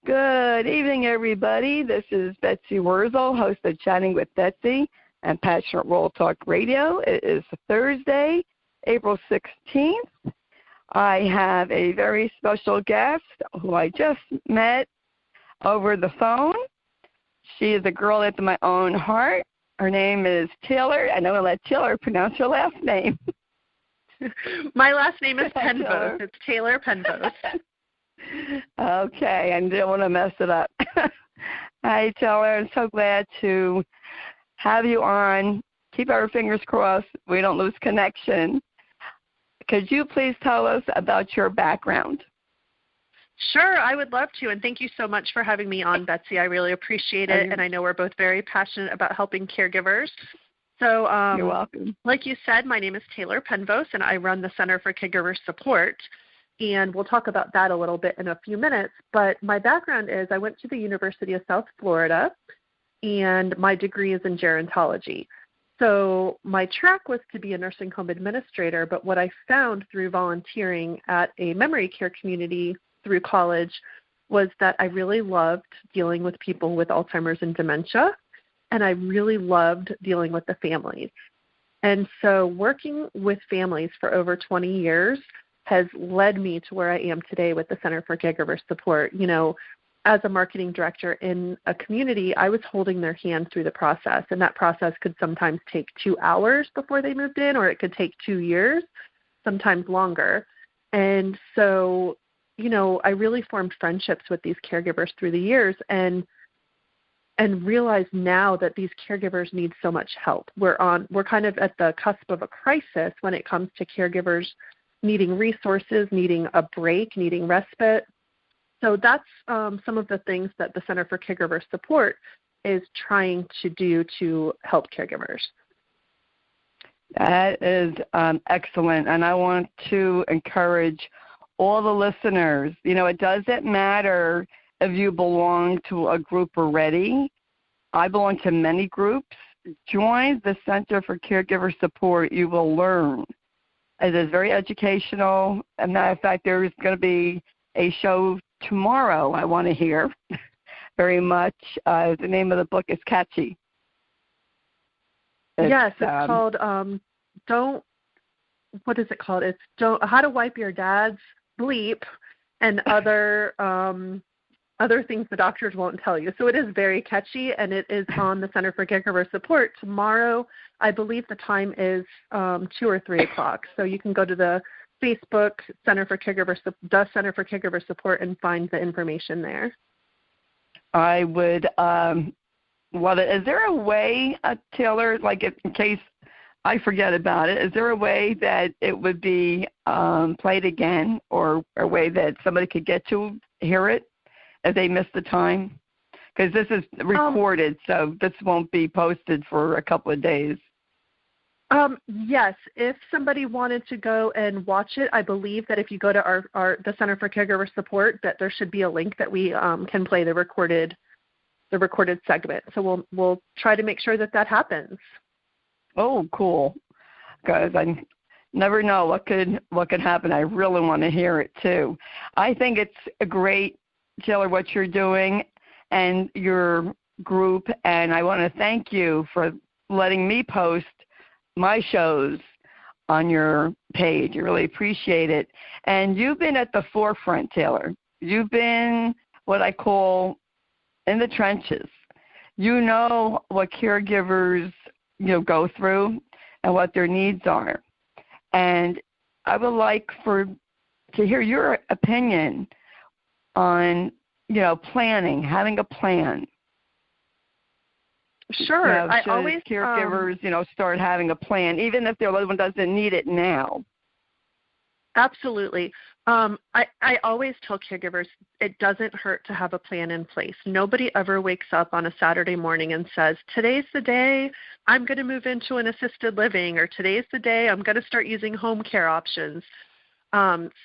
Good evening, everybody. This is Betsy Wurzel, host of Chatting with Betsy and Passionate Role Talk Radio. It is Thursday, April 16th. I have a very special guest who I just met over the phone. She is a girl after my own heart. Her name is Taylor, and I'm going to let Taylor pronounce her last name. My last name is Penvose. It's Taylor Penvose. Okay, I didn't want to mess it up. Hi, Taylor. I'm so glad to have you on. Keep our fingers crossed we don't lose connection. Could you please tell us about your background? Sure, I would love to, and thank you so much for having me on, Betsy. I really appreciate it, and I know we're both very passionate about helping caregivers. So, you're welcome. Like you said, my name is Taylor Penvose, and I run the Center for Caregiver Support, and we'll talk about that a little bit in a few minutes. But my background is I went to the University of South Florida, and my degree is in gerontology. So my track was to be a nursing home administrator, but what I found through volunteering at a memory care community through college was that I really loved dealing with people with Alzheimer's and dementia, and I really loved dealing with the families. And so working with families for over 20 years has led me to where I am today with the Center for Caregiver Support. You know, as a marketing director in a community, I was holding their hand through the process, and that process could sometimes take 2 hours before they moved in, or it could take 2 years, sometimes longer. And so, you know, I really formed friendships with these caregivers through the years and realize now that these caregivers need so much help. We're kind of at the cusp of a crisis when it comes to caregivers needing resources, needing a break, needing respite. So that's some of the things that the Center for Caregiver Support is trying to do to help caregivers. That is excellent, and I want to encourage all the listeners. You know, it doesn't matter if you belong to a group already. I belong to many groups. Join the Center for Caregiver Support. You will learn. It is very educational. As a matter of fact, there's going to be a show tomorrow I want to hear very much. The name of the book is catchy. It's called what is it called? It's How to Wipe Your Dad's Bleep and other things the doctors won't tell you. So it is very catchy, and it is on the Center for Caregiver Support tomorrow. I believe the time is 2 or 3 o'clock. So you can go to the Facebook the Center for Caregiver Support and find the information there. I would love it. Is there a way, Taylor, like in case I forget about it, is there a way that it would be played again, or a way that somebody could get to hear it if they missed the time? Because this is recorded, so this won't be posted for a couple of days. Yes, if somebody wanted to go and watch it, I believe that if you go to the Center for Caregiver Support, that there should be a link that we can play the recorded segment. So we'll try to make sure that happens. Oh, cool! Because I never know what could happen. I really want to hear it too. I think it's a great, Taylor, what you're doing and your group, and I want to thank you for letting me post my shows on your page. I really appreciate it. And you've been at the forefront, Taylor. You've been what I call in the trenches. You know what caregivers go through and what their needs are. And I would like to hear your opinion on planning, having a plan. Sure. I always caregivers, start having a plan, even if their loved one doesn't need it now. Absolutely. I always tell caregivers it doesn't hurt to have a plan in place. Nobody ever wakes up on a Saturday morning and says, today's the day I'm going to move into an assisted living, or today's the day I'm going to start using home care options.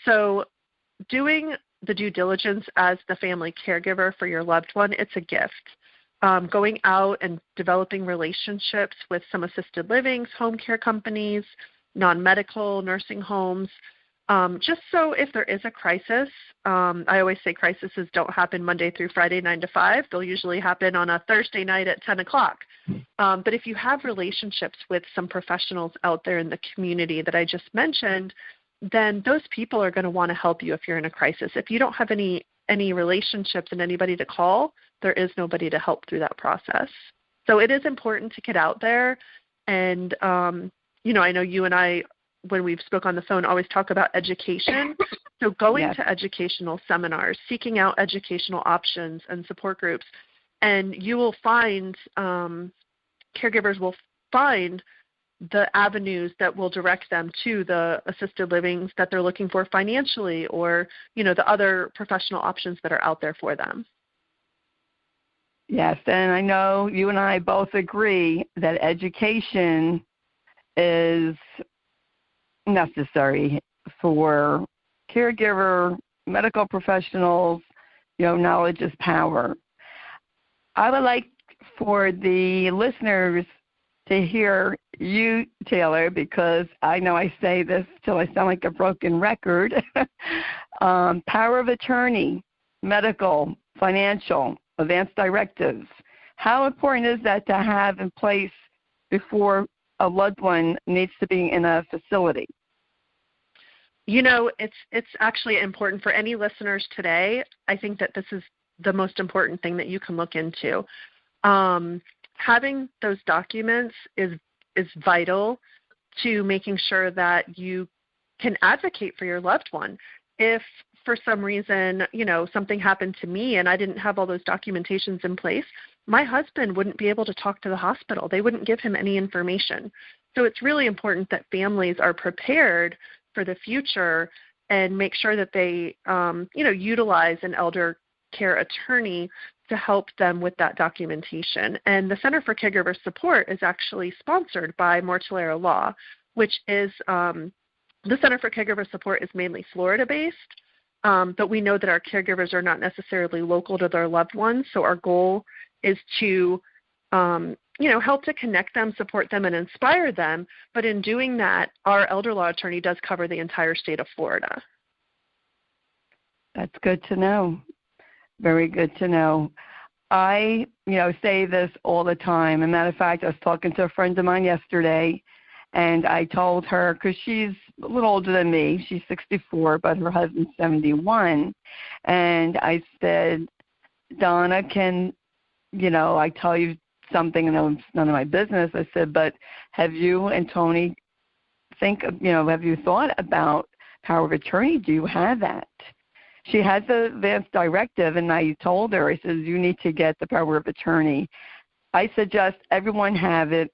So doing the due diligence as the family caregiver for your loved one, it's a gift. Going out and developing relationships with some assisted livings, home care companies, non-medical nursing homes, just so if there is a crisis, I always say crises don't happen Monday through Friday, 9 to 5. They'll usually happen on a Thursday night at 10 o'clock. But if you have relationships with some professionals out there in the community that I just mentioned, then those people are going to want to help you if you're in a crisis. If you don't have any relationships and anybody to call, there is nobody to help through that process. So it is important to get out there. And, I know you and I, when we've spoke on the phone, always talk about education. So going Yes. to educational seminars, seeking out educational options and support groups, and you will find, caregivers will find the avenues that will direct them to the assisted livings that they're looking for financially, or, the other professional options that are out there for them. Yes, and I know you and I both agree that education is necessary for caregiver, medical professionals. Knowledge is power. I would like for the listeners to hear you, Taylor, because I know I say this till I sound like a broken record. Power of attorney, medical, financial, advance directives. How important is that to have in place before a loved one needs to be in a facility? It's actually important for any listeners today. I think that this is the most important thing that you can look into. Having those documents is vital to making sure that you can advocate for your loved one. If for some reason, something happened to me and I didn't have all those documentations in place, my husband wouldn't be able to talk to the hospital. They wouldn't give him any information. So it's really important that families are prepared for the future and make sure that they, utilize an elder care attorney to help them with that documentation. And the Center for Caregiver Support is actually sponsored by Mortellera Law, which is the Center for Caregiver Support is mainly Florida-based, but we know that our caregivers are not necessarily local to their loved ones. So our goal is to, help to connect them, support them, and inspire them. But in doing that, our elder law attorney does cover the entire state of Florida. That's good to know. Very good to know. I, say this all the time. As a matter of fact, I was talking to a friend of mine yesterday, and I told her, because she's a little older than me, she's 64, but her husband's 71, and I said, Donna, can, I tell you something, and it's none of my business. I said, but have you and Tony have you thought about power of attorney? Do you have that? She has the advance directive, and I told her, I said, you need to get the power of attorney. I suggest everyone have it.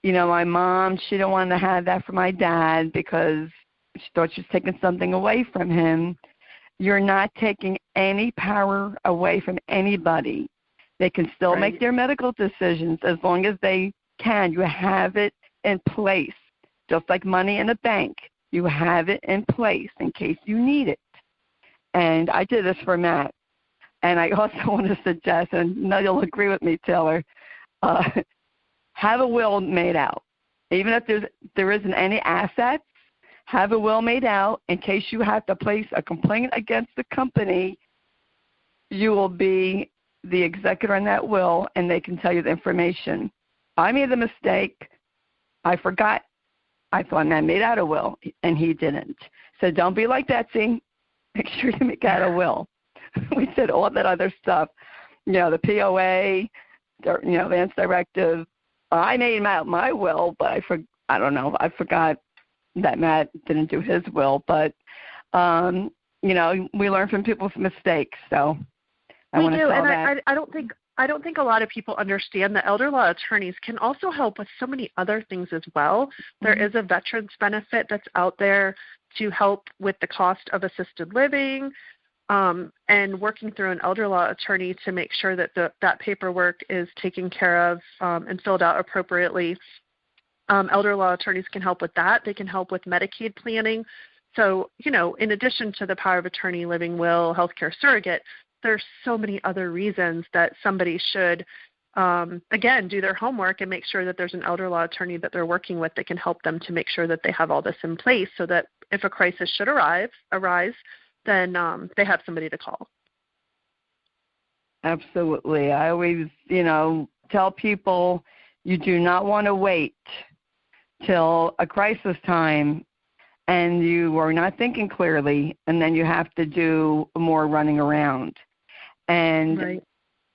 My mom, she didn't want to have that for my dad because she thought she was taking something away from him. You're not taking any power away from anybody. They can still make their medical decisions as long as they can. You have it in place, just like money in a bank. You have it in place in case you need it. And I did this for Matt. And I also want to suggest, and I know you'll agree with me, Taylor, have a will made out. Even if there isn't any assets, have a will made out in case you have to place a complaint against the company. You will be the executor on that will, and they can tell you the information. I made the mistake. I forgot. I thought Matt made out a will, and he didn't. So don't be like Betsy. Make sure you make out a will. We did all that other stuff, the POA, advance directive. I made out my will, but I don't know. I forgot that Matt didn't do his will. But, we learn from people's mistakes. So I want to tell that. We do, and I don't think a lot of people understand that elder law attorneys can also help with so many other things as well. There is a veterans benefit that's out there to help with the cost of assisted living, and working through an elder law attorney to make sure that that paperwork is taken care of and filled out appropriately. Elder law attorneys can help with that. They can help with Medicaid planning. So, in addition to the power of attorney, living will, healthcare surrogate, there's so many other reasons that somebody should again, do their homework and make sure that there's an elder law attorney that they're working with that can help them to make sure that they have all this in place so that if a crisis should arise, then they have somebody to call. Absolutely. I always, tell people you do not want to wait till a crisis time and you are not thinking clearly, and then you have to do more running around. And, right.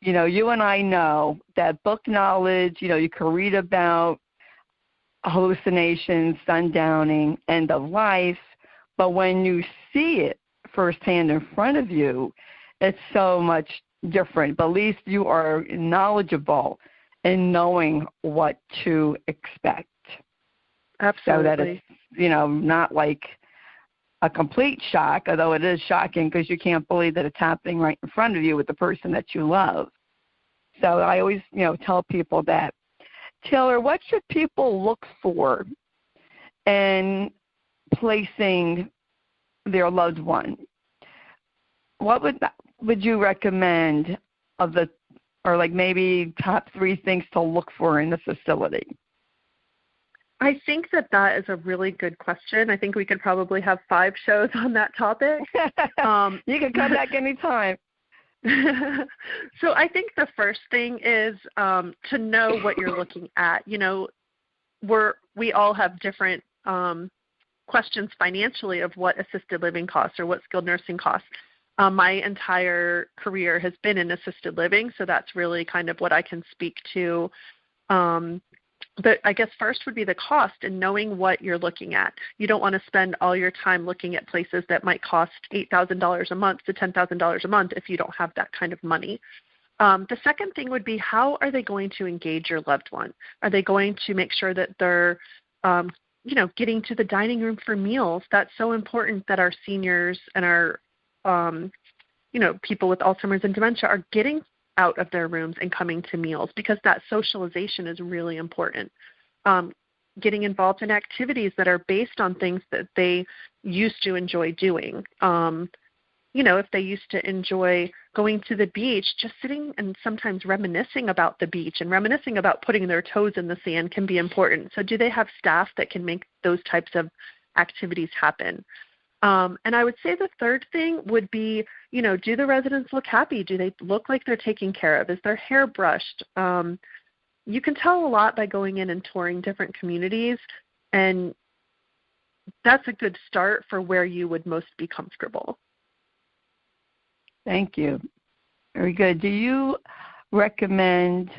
You and I know that book knowledge, you can read about hallucinations, sundowning, end of life, but when you see it firsthand in front of you, it's so much different. But at least you are knowledgeable in knowing what to expect. Absolutely. So that it's, not like a complete shock, although it is shocking because you can't believe that it's happening right in front of you with the person that you love. So I always, tell people that. Taylor, what should people look for in placing their loved one? What would you recommend maybe top 3 things to look for in the facility? I think that is a really good question. I think we could probably have 5 shows on that topic. You can come back anytime. So I think the first thing is to know what you're looking at. We all have different questions financially of what assisted living costs or what skilled nursing costs. My entire career has been in assisted living, so that's really kind of what I can speak to. But I guess first would be the cost and knowing what you're looking at. You don't want to spend all your time looking at places that might cost $8,000 a month to $10,000 a month if you don't have that kind of money. The second thing would be, how are they going to engage your loved one? Are they going to make sure that they're, getting to the dining room for meals? That's so important that our seniors and our, people with Alzheimer's and dementia are getting out of their rooms and coming to meals, because that socialization is really important. Getting involved in activities that are based on things that they used to enjoy doing. If they used to enjoy going to the beach, just sitting and sometimes reminiscing about the beach and reminiscing about putting their toes in the sand can be important. So do they have staff that can make those types of activities happen? And I would say the third thing would be, do the residents look happy? Do they look like they're taken care of? Is their hair brushed? You can tell a lot by going in and touring different communities, and that's a good start for where you would most be comfortable. Thank you. Very good. Do you recommend,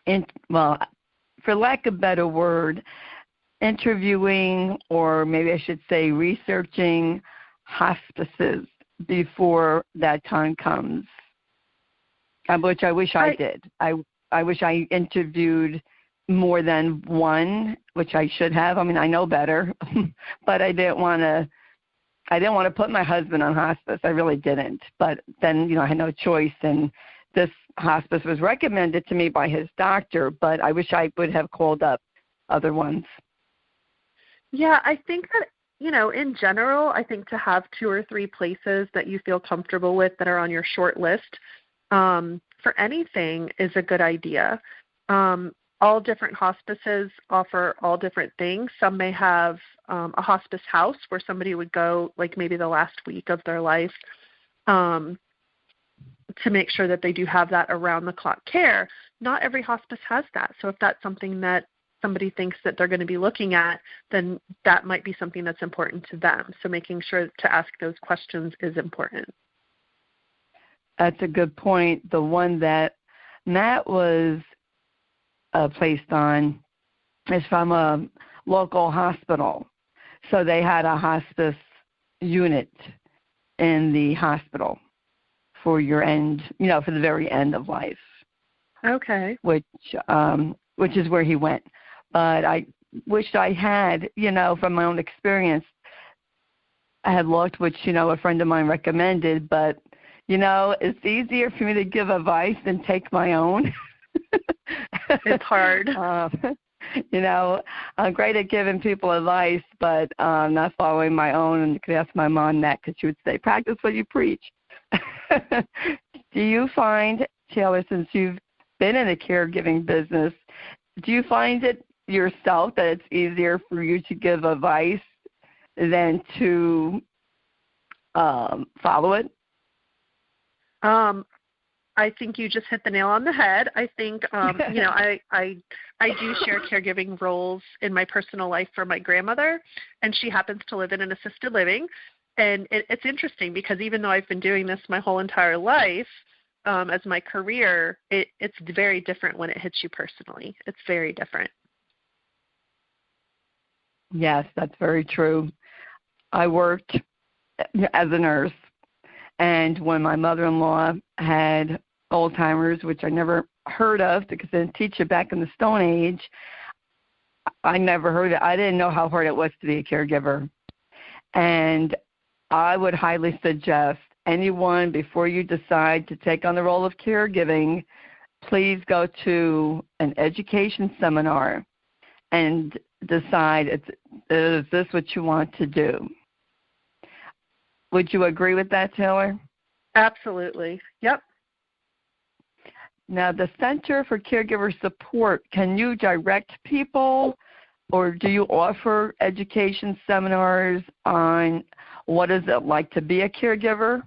for lack of a better word, interviewing, or maybe I should say researching hospices before that time comes? Which I wish I did. I wish I interviewed more than one, which I should have. I mean, I know better, but I didn't want to put my husband on hospice. I really didn't. But then, I had no choice, and this hospice was recommended to me by his doctor, but I wish I would have called up other ones. Yeah, I think that, in general, I think to have 2 or 3 places that you feel comfortable with that are on your short list for anything is a good idea. All different hospices offer all different things. Some may have a hospice house where somebody would go like maybe the last week of their life to make sure that they do have that around-the-clock care. Not every hospice has that. So if that's something that somebody thinks that they're going to be looking at, then that might be something that's important to them. So making sure to ask those questions is important. That's a good point. The one that Matt was placed on is from a local hospital. So they had a hospice unit in the hospital for your end, for the very end of life. Okay. Which is where he went. But I wished I had, from my own experience, I had looked, which, a friend of mine recommended, but, it's easier for me to give advice than take my own. It's hard. I'm great at giving people advice, but not following my own. And you could ask my mom that, because she would say, practice what you preach. Do you find, Taylor, since you've been in a caregiving business, do you find it yourself that it's easier for you to give advice than to follow it? I think you just hit the nail on the head. I think, I do share caregiving roles in my personal life for my grandmother, and she happens to live in an assisted living. And it's interesting because even though I've been doing this my whole entire life as my career, it's very different when it hits you personally. It's very different. Yes, that's very true. I worked as a nurse, and when my mother-in-law had Alzheimer's, which I never heard of because they didn't teach it back in the Stone Age, I never heard it. I didn't know how hard it was to be a caregiver. And I would highly suggest anyone, before you decide to take on the role of caregiving, please go to an education seminar and decide, is this what you want to do? Would you agree with that, Taylor? Absolutely. Yep. Now, the Center for Caregiver Support, can you direct people, or do you offer education seminars on what is it like to be a caregiver?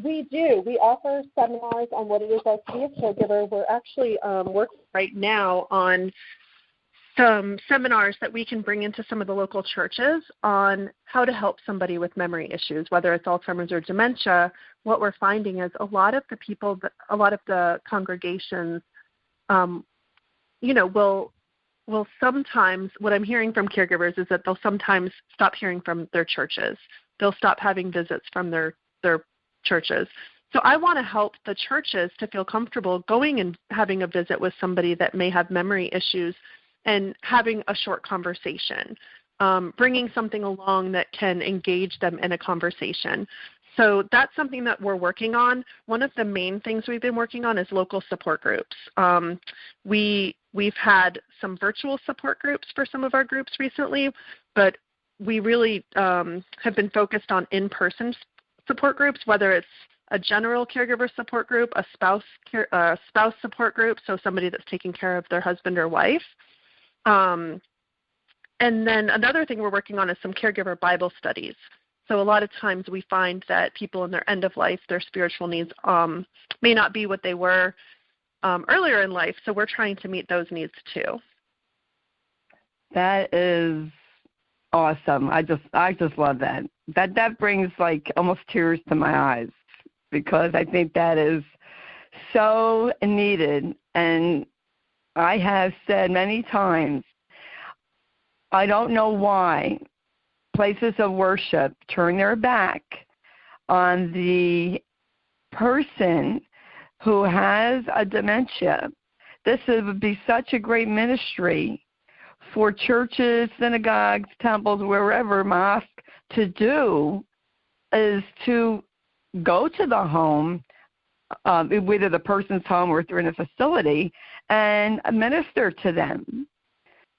We do. We offer seminars on what it is like to be a caregiver. We're actually working right now on some seminars that we can bring into some of the local churches on how to help somebody with memory issues, whether it's Alzheimer's or dementia. What we're finding is a lot of the congregations, will sometimes, what I'm hearing from caregivers is that they'll sometimes stop hearing from their churches. They'll stop having visits from their churches. So I want to help the churches to feel comfortable going and having a visit with somebody that may have memory issues and having a short conversation, bringing something along that can engage them in a conversation. So that's something that we're working on. One of the main things we've been working on is local support groups. We've had some virtual support groups for some of our groups recently, but we really have been focused on in-person support groups, whether it's a general caregiver support group, a spouse support group, so somebody that's taking care of their husband or wife. And then another thing we're working on is some caregiver Bible studies. So a lot of times we find that people in their end of life, their spiritual needs may not be what they were earlier in life, so we're trying to meet those needs too. That is awesome. I just love that. That brings like almost tears to my eyes because I think that is so needed. And I have said many times, I don't know why places of worship turn their back on the person who has a dementia. This would be such a great ministry for churches, synagogues, temples, wherever, mosques, to do, is to go to the home, whether the person's home or if they're in a facility, and minister to them.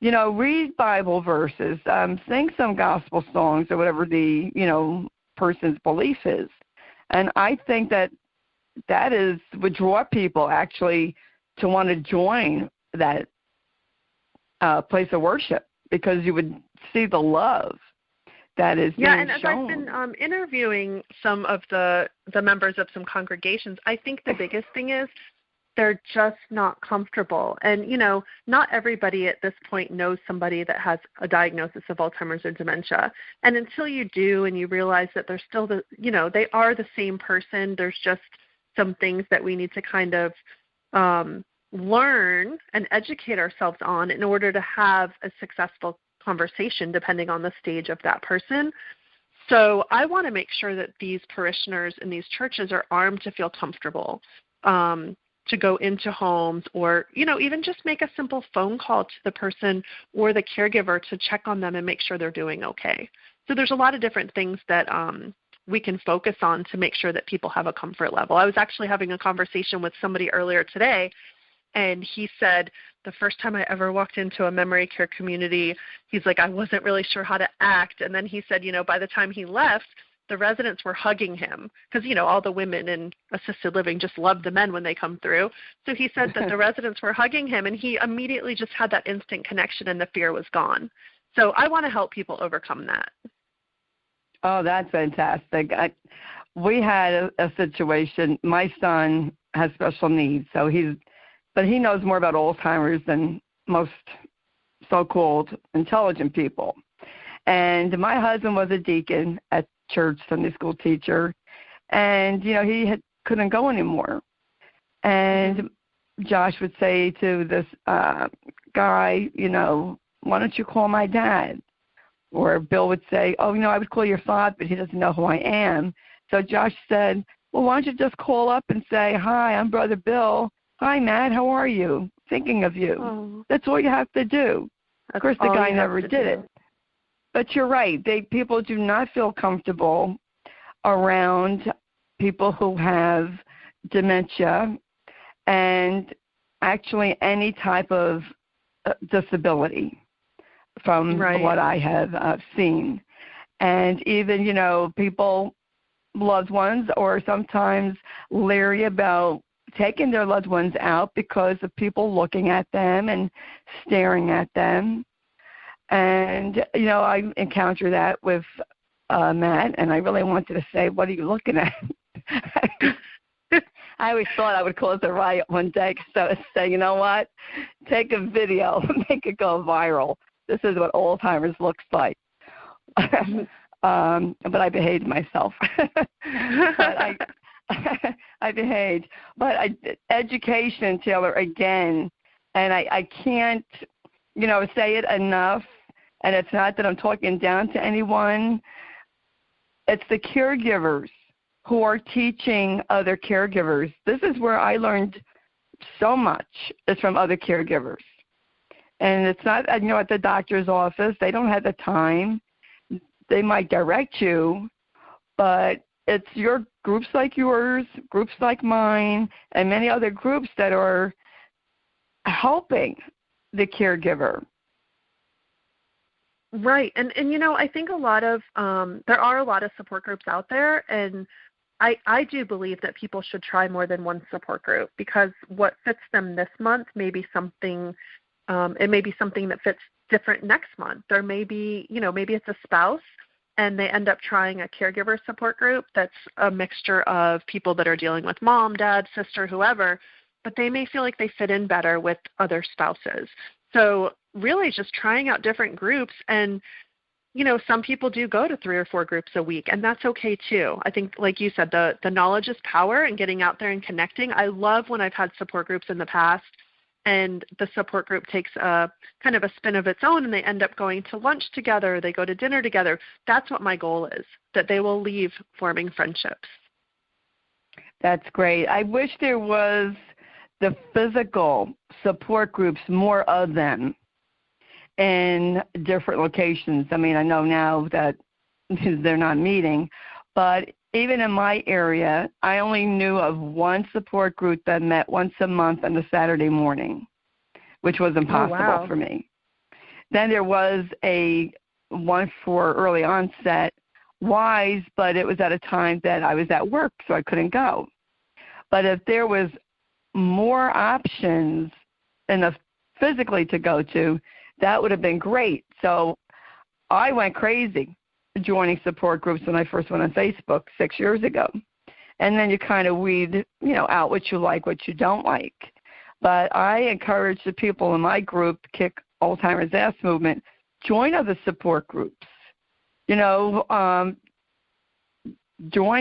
You know, read Bible verses, sing some gospel songs or whatever the, person's belief is. And I think that would draw people actually to want to join that place of worship because you would see the love that is being shown. Yeah, and as I've been interviewing some of the members of some congregations, I think the biggest thing is they're just not comfortable. And, not everybody at this point knows somebody that has a diagnosis of Alzheimer's or dementia. And until you do and you realize that they're still they are the same person, there's just some things that we need to kind of learn and educate ourselves on in order to have a successful conversation depending on the stage of that person. So I want to make sure that these parishioners in these churches are armed to feel comfortable to go into homes or, even just make a simple phone call to the person or the caregiver to check on them and make sure they're doing okay. So there's a lot of different things that we can focus on to make sure that people have a comfort level. I was actually having a conversation with somebody earlier today, and he said the first time I ever walked into a memory care community, he's like, I wasn't really sure how to act. And then he said, by the time he left, the residents were hugging him because, all the women in assisted living just love the men when they come through. So he said that the residents were hugging him, and he immediately just had that instant connection, and the fear was gone. So I want to help people overcome that. Oh, that's fantastic. We had a situation. My son has special needs, but he knows more about Alzheimer's than most so-called intelligent people. And my husband was a deacon at church, Sunday school teacher, and he couldn't go anymore. And Josh would say to this guy, why don't you call my dad? Or Bill would say, I would call your father, but he doesn't know who I am. So Josh said, well, why don't you just call up and say, hi, I'm Brother Bill. Hi, Matt, how are you? Thinking of you. Oh. That's all you have to do. Of course, the guy never did it. But you're right. People do not feel comfortable around people who have dementia and actually any type of disability from what I have seen. And even, people, loved ones, or sometimes leery about taking their loved ones out because of people looking at them and staring at them. And, I encounter that with Matt, and I really wanted to say, what are you looking at? I always thought I would cause a riot one day because I was saying, you know what, take a video, make it go viral. This is what Alzheimer's looks like. But I behaved myself. But I behaved. But education, Taylor, again, and I can't, say it enough, and it's not that I'm talking down to anyone. It's the caregivers who are teaching other caregivers. This is where I learned so much, is from other caregivers. And it's not, at the doctor's office. They don't have the time. They might direct you, but it's your groups like yours, groups like mine, and many other groups that are helping the caregiver. Right. And I think there are a lot of support groups out there, and I do believe that people should try more than one support group, because what fits them this month may be something, it may be something that fits different next month. There may be, maybe it's a spouse and they end up trying a caregiver support group that's a mixture of people that are dealing with mom, dad, sister, whoever, but they may feel like they fit in better with other spouses. So really just trying out different groups, and some people do go to 3 or 4 groups a week, and that's okay too. I think, like you said, the knowledge is power, and getting out there and connecting. I love when I've had support groups in the past and the support group takes a kind of a spin of its own, and they end up going to lunch together, they go to dinner together. That's what my goal is, that they will leave forming friendships. That's great. I wish there was the physical support groups, more of them in different locations. I mean, I know now that they're not meeting, but even in my area, I only knew of one support group that met once a month on a Saturday morning, which was impossible for me. Then there was one for early onset, WISE, but it was at a time that I was at work, so I couldn't go. But if there was more options enough physically to go to, that would have been great. So I went crazy joining support groups when I first went on Facebook 6 years ago. And then you kind of weed, out what you like, what you don't like. But I encourage the people in my group, Kick Alzheimer's Ass Movement, join other support groups. Join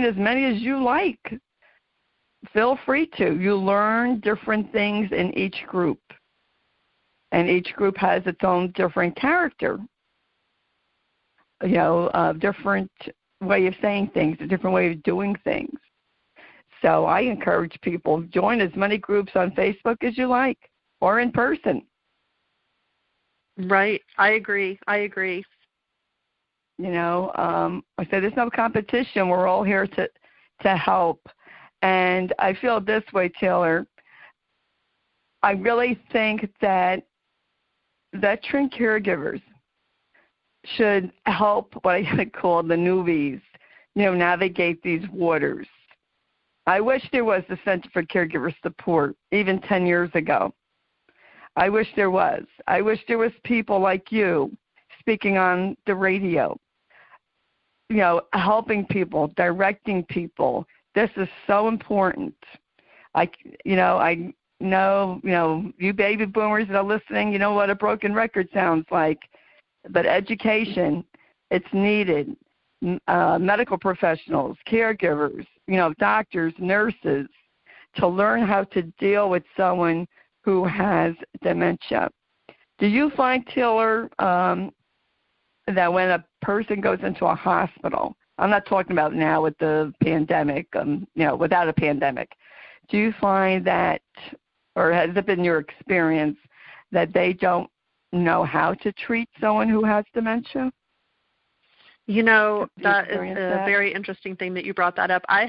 as many as you like. Feel free to. You learn different things in each group. And each group has its own different character. A different way of saying things, a different way of doing things. So I encourage people, join as many groups on Facebook as you like, or in person. Right. I agree. I said there's no competition. We're all here to help. And I feel this way, Taylor. I really think that veteran caregivers should help what I call the newbies navigate these waters. I wish there was the Center for Caregiver Support even 10 years ago. I wish there was. I wish there was people like you speaking on the radio, helping people, directing people. This is so important. I know, you baby boomers that are listening, you know what a broken record sounds like. But education, it's needed. Medical professionals, caregivers, doctors, nurses, to learn how to deal with someone who has dementia. Do you find, Taylor, that when a person goes into a hospital, I'm not talking about now with the pandemic, without a pandemic, do you find that, or has it been your experience, that they don't know how to treat someone who has dementia? That is a very interesting thing that you brought that up. I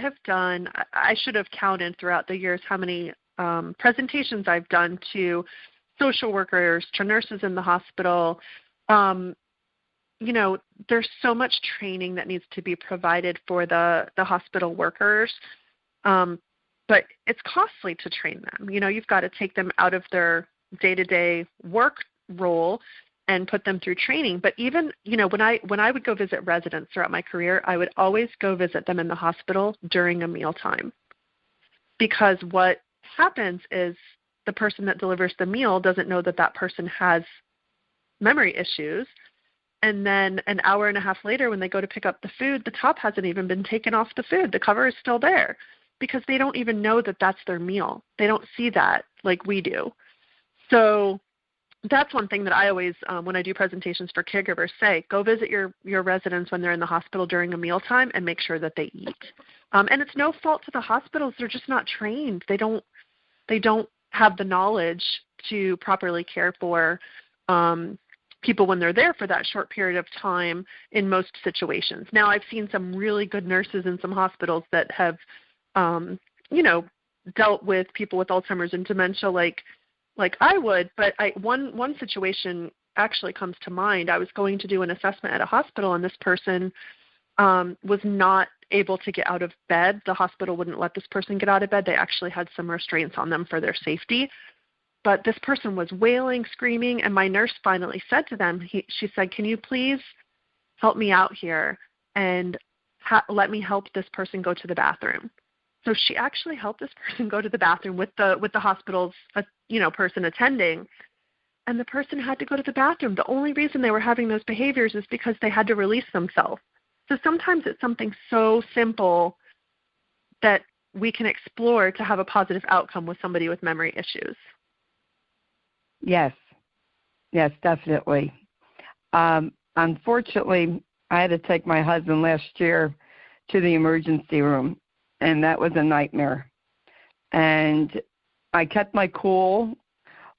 should have counted throughout the years how many presentations I've done to social workers, to nurses in the hospital. There's so much training that needs to be provided for the hospital workers, but it's costly to train them. You've got to take them out of their day-to-day work role and put them through training. But even, when I would go visit residents throughout my career, I would always go visit them in the hospital during a mealtime. Because what happens is the person that delivers the meal doesn't know that that person has memory issues. And then an hour and a half later, when they go to pick up the food, the top hasn't even been taken off the food. The cover is still there because they don't even know that that's their meal. They don't see that like we do. So that's one thing that I always, when I do presentations for caregivers, say, go visit your residents when they're in the hospital during a mealtime and make sure that they eat. And it's no fault to the hospitals. They're just not trained. They don't have the knowledge to properly care for people when they're there for that short period of time in most situations. Now, I've seen some really good nurses in some hospitals that have, dealt with people with Alzheimer's and dementia like I would, but one situation actually comes to mind. I was going to do an assessment at a hospital, and this person was not able to get out of bed. The hospital wouldn't let this person get out of bed. They actually had some restraints on them for their safety. But this person was wailing, screaming, and my nurse finally said to them, she said, can you please help me out here and let me help this person go to the bathroom? So she actually helped this person go to the bathroom with the hospital's person attending, and the person had to go to the bathroom. The only reason they were having those behaviors is because they had to release themselves. So sometimes it's something so simple that we can explore to have a positive outcome with somebody with memory issues. Yes, definitely. Unfortunately, I had to take my husband last year to the emergency room, and that was a nightmare. And I kept my cool,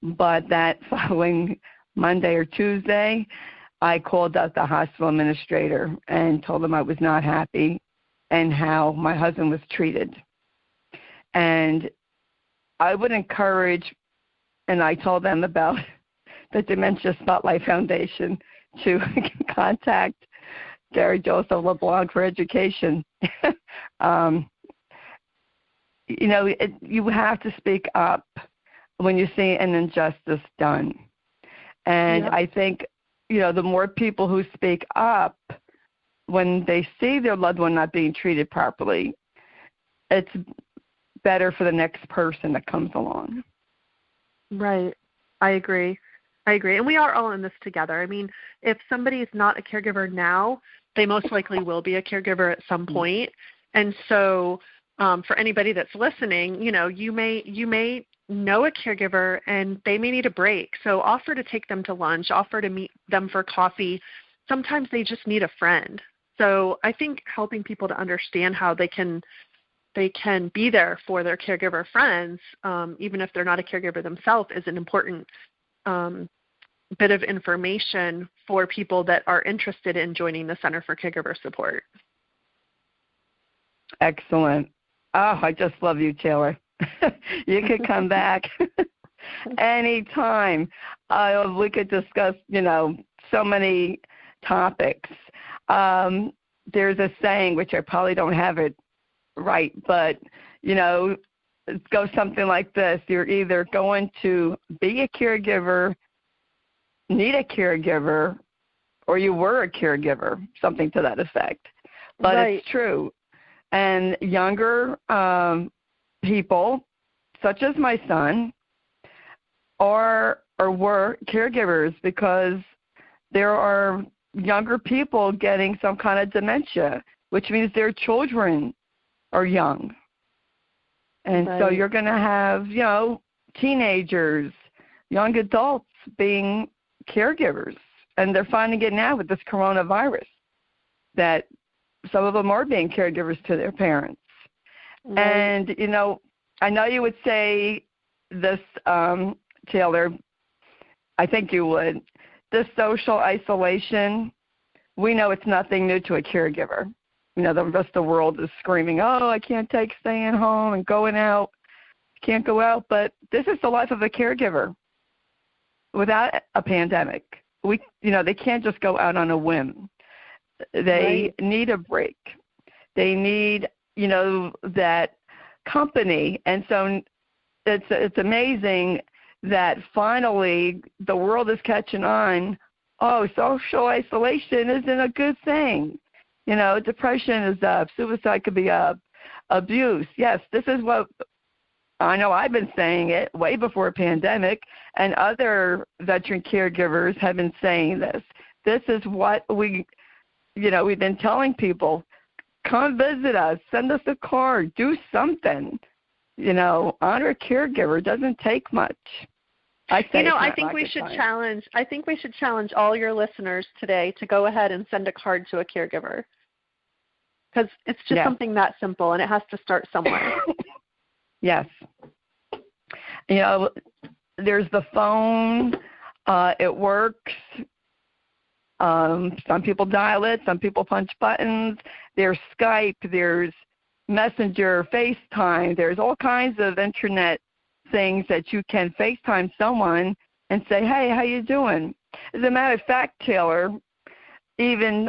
but that following Monday or Tuesday, I called up the hospital administrator and told him I was not happy and how my husband was treated. And I would encourage, and I told them about the Dementia Spotlight Foundation to contact Gary Joseph LeBlanc for education. You have to speak up when you see an injustice done. And yep. I think, the more people who speak up when they see their loved one not being treated properly, it's better for the next person that comes along. Right. I agree. And we are all in this together. I mean, if somebody is not a caregiver now, they most likely will be a caregiver at some point. And so for anybody that's listening, you may know a caregiver and they may need a break. So offer to take them to lunch, offer to meet them for coffee. Sometimes they just need a friend. So I think helping people to understand how they can be there for their caregiver friends, even if they're not a caregiver themselves, is an important bit of information for people that are interested in joining the Center for Caregiver Support. Excellent. Oh, I just love you, Taylor. You could come back anytime. We could discuss, so many topics. there's a saying, which I probably don't have it right, but, it goes something like this. You're either going to be a caregiver, need a caregiver, or you were a caregiver, something to that effect. But right. It's true. And younger people, such as my son, are or were caregivers, because there are younger people getting some kind of dementia, which means their children are young. And so you're going to have, teenagers, young adults being caregivers. And they're finding it now with this coronavirus that some of them are being caregivers to their parents. Right. And, I know you would say this, Taylor, I think you would. This social isolation, we know it's nothing new to a caregiver. The rest of the world is screaming, oh, I can't take staying home and going out. Can't go out. But this is the life of a caregiver without a pandemic. They can't just go out on a whim. They need a break. They need, that company. And so it's amazing that finally the world is catching on. Oh, social isolation isn't a good thing. Depression is up. Suicide could be up. Abuse. Yes, this is what I know. I've been saying it way before a pandemic, and other veteran caregivers have been saying this. This is what we've been telling people. Come visit us. Send us a card. Do something. Honor a caregiver. It doesn't take much. I think we should challenge all your listeners today to go ahead and send a card to a caregiver, because it's just something that simple, and it has to start somewhere. Yes. There's the phone. It works. Some people dial it. Some people punch buttons. There's Skype. There's Messenger, FaceTime. There's all kinds of internet things that you can FaceTime someone and say, hey, how you doing? As a matter of fact, Taylor, even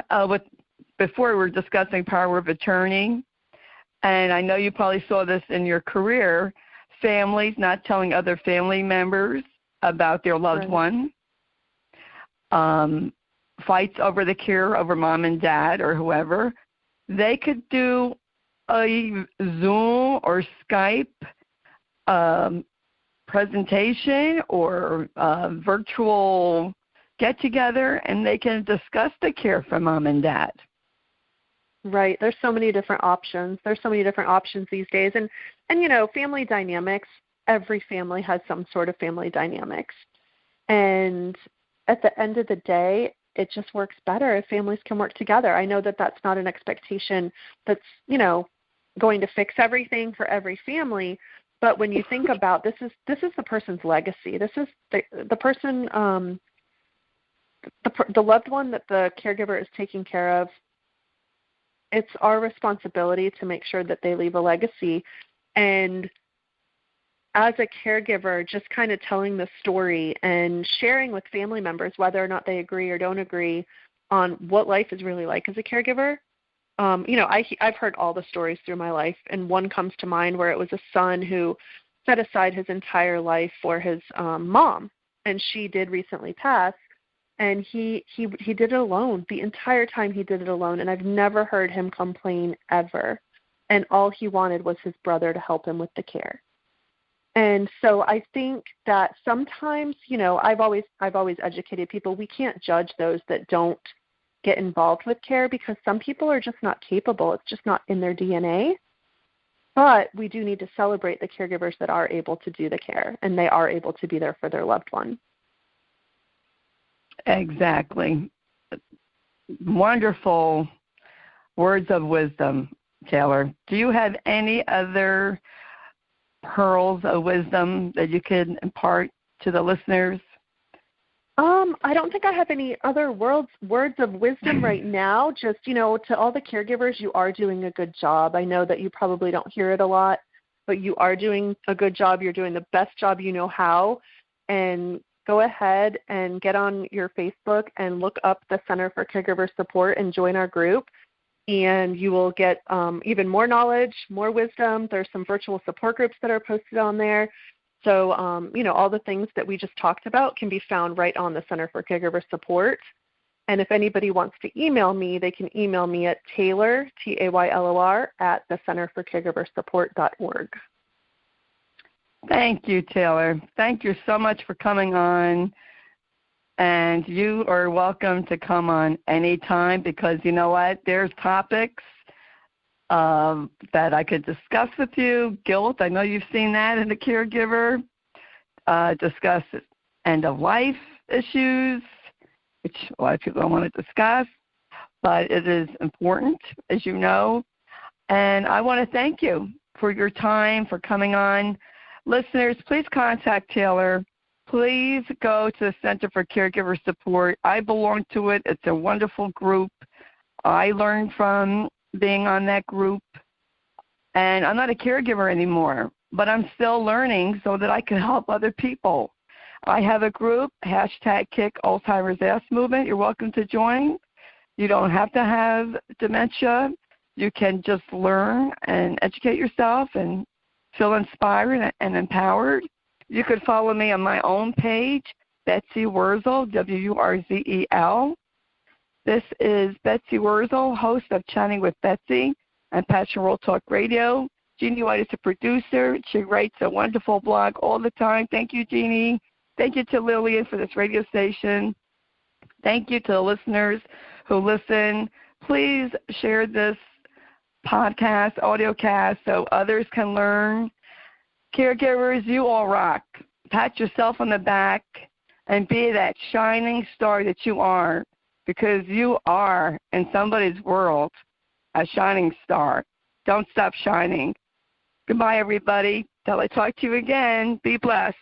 before we were discussing power of attorney, and I know you probably saw this in your career, families not telling other family members about their loved one, fights over the care over mom and dad or whoever, they could do a Zoom or Skype presentation or virtual get-together, and they can discuss the care for mom and dad. Right. There's so many different options. These days. And family dynamics, every family has some sort of family dynamics. And at the end of the day, it just works better if families can work together. I know that that's not an expectation that's, going to fix everything for every family. But when you think about this is the person's legacy. This is the person, the loved one that the caregiver is taking care of. It's our responsibility to make sure that they leave a legacy. And as a caregiver, just kind of telling the story and sharing with family members, whether or not they agree or don't agree, on what life is really like as a caregiver. I've heard all the stories through my life, and one comes to mind where it was a son who set aside his entire life for his mom, and she did recently pass, and he did it alone. The entire time he did it alone, and I've never heard him complain ever. And all he wanted was his brother to help him with the care. And so I think that sometimes, I've always educated people, we can't judge those that don't get involved with care, because some people are just not capable. It's just not in their DNA. But we do need to celebrate the caregivers that are able to do the care, and they are able to be there for their loved one. Exactly. Wonderful words of wisdom, Taylor. Do you have any other pearls of wisdom that you could impart to the listeners? I don't think I have any other words of wisdom right now. Just, to all the caregivers, you are doing a good job. I know that you probably don't hear it a lot, but you are doing a good job. You're doing the best job you know how. And go ahead and get on your Facebook and look up the Center for Caregiver Support and join our group. and you will get even more knowledge, more wisdom. There's some virtual support groups that are posted on there. So, all the things that we just talked about can be found right on the Center for Caregiver Support. And if anybody wants to email me, they can email me at Taylor, Taylor, at thecenterforcaregiversupport.org. Thank you, Taylor. Thank you so much for coming on. And you are welcome to come on anytime, because you know what? There's topics that I could discuss with you. Guilt, I know you've seen that in the caregiver. Discuss end-of-life issues, which a lot of people don't want to discuss, but it is important, as you know. And I want to thank you for your time, for coming on. Listeners, please contact Taylor. Please go to the Center for Caregiver Support. I belong to it. It's a wonderful group. I learned from being on that group. And I'm not a caregiver anymore, but I'm still learning so that I can help other people. I have a group, #Kick Alzheimer's Ass Movement. You're welcome to join. You don't have to have dementia. You can just learn and educate yourself and feel inspired and empowered. You could follow me on my own page, Betsy Wurzel, Wurzel. This is Betsy Wurzel, host of Chatting with Betsy and Passion World Talk Radio. Jeanne White is a producer. She writes a wonderful blog all the time. Thank you, Jeannie. Thank you to Lillian for this radio station. Thank you to the listeners who listen. Please share this podcast, audiocast, so others can learn. Caregivers, you all rock. Pat yourself on the back and be that shining star that you are, because you are, in somebody's world, a shining star. Don't stop shining. Goodbye, everybody. Till I talk to you again, be blessed.